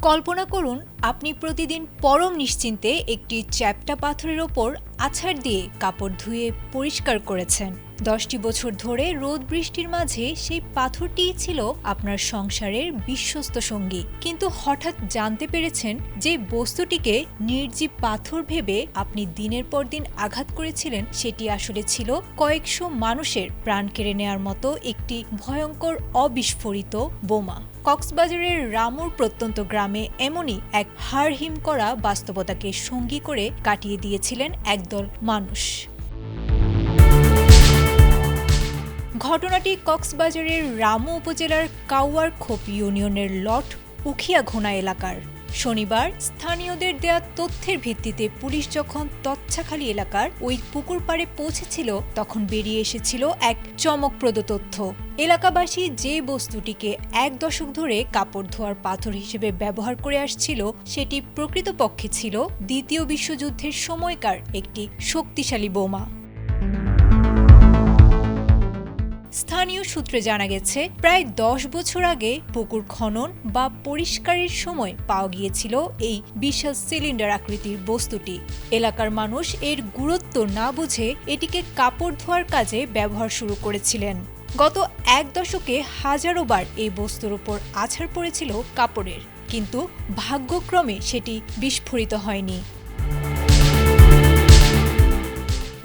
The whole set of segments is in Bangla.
কল্পনা করুন আপনি প্রতিদিন পরম নিশ্চিন্তে একটি চ্যাপ্টা পাথরের ওপর আছাড় দিয়ে কাপড় ধুয়ে পরিষ্কার করেছেন। 10টি বছর ধরে রোদ বৃষ্টির মাঝে সেই পাথরটিই ছিল আপনার সংসারের বিশ্বস্ত সঙ্গী। কিন্তু হঠাৎ জানতে পেরেছেন যে বস্তুটিকে নির্জীব পাথর ভেবে আপনি দিনের পর দিন আঘাত করেছিলেন সেটি আসলে ছিল কয়েকশো মানুষের প্রাণ কেড়ে নেওয়ার মতো একটি ভয়ঙ্কর অবিস্ফোরিত বোমা। কক্সবাজারের রামুর প্রত্যন্ত গ্রামে এমনই এক হাড়হিম করা বাস্তবতাকে সঙ্গী করে কাটিয়ে দিয়েছিলেন একদল মানুষ। ঘটনাটি কক্সবাজারের রামু উপজেলার কাউয়ারখোপ ইউনিয়নের লট উখিয়াঘোনা এলাকার। শনিবার স্থানীয়দের দেয়া তথ্যের ভিত্তিতে পুলিশ যখন তচ্ছাখালী এলাকার ওই পুকুর পাড়ে পৌঁছেছিল তখন বেরিয়ে এসেছিল এক চমকপ্রদ তথ্য। এলাকাবাসী যে বস্তুটিকে 1 দশক ধরে কাপড় ধোয়ার পাথর হিসেবে ব্যবহার করে আসছিল সেটি প্রকৃতপক্ষে ছিল দ্বিতীয় বিশ্বযুদ্ধের সময়কার একটি শক্তিশালী বোমা। স্থানীয় সূত্রে জানা গেছে, প্রায় 10 বছর আগে পুকুর খনন বা পরিষ্কারের সময় পাওয়া গিয়েছিল এই বিশাল সিলিন্ডার আকৃতির বস্তুটি। এলাকার মানুষ এর গুরুত্ব না বুঝে এটিকে কাপড় ধোয়ার কাজে ব্যবহার শুরু করেছিলেন। গত 1 দশকে হাজারো বার এই বস্তুর উপর আছাড় পড়েছিল কাপড়ের, কিন্তু ভাগ্যক্রমে সেটি বিস্ফোরিত হয়নি।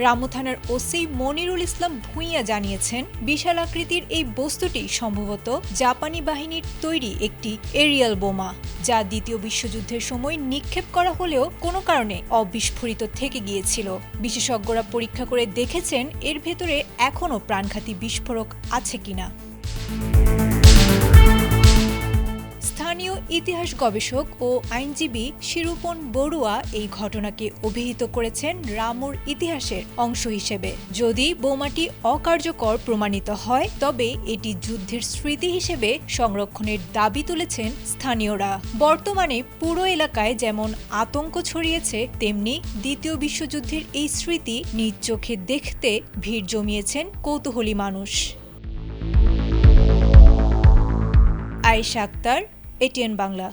রামু থানার ওসি মনিরুল ইসলাম ভূঁইয়া জানিয়েছেন, বিশাল আকৃতির এই বস্তুটি সম্ভবত জাপানি বাহিনীর তৈরি একটি এরিয়াল বোমা, যা দ্বিতীয় বিশ্বযুদ্ধের সময় নিক্ষেপ করা হলেও কোনো কারণে অবিস্ফোরিত থেকে গিয়েছিল। বিশেষজ্ঞরা পরীক্ষা করে দেখেছেন এর ভেতরে এখনও প্রাণঘাতী বিস্ফোরক আছে কিনা। স্থানীয় ইতিহাস গবেষক ও আইনজীবী শিরূপন বড়ুয়া এই ঘটনাকে অভিহিত করেছেন রামুর ইতিহাসের অংশ হিসেবে। যদি বোমাটি অকার্যকর প্রমাণিত হয় তবে এটি যুদ্ধের স্মৃতি হিসেবে সংরক্ষণের দাবি তুলেছেন স্থানীয়রা। বর্তমানে পুরো এলাকায় যেমন আতঙ্ক ছড়িয়েছে, তেমনি দ্বিতীয় বিশ্বযুদ্ধের এই স্মৃতি নিজ চোখে দেখতে ভিড় জমিয়েছেন কৌতূহলী মানুষ। আয়েশা আক্তার, ATN বাংলা।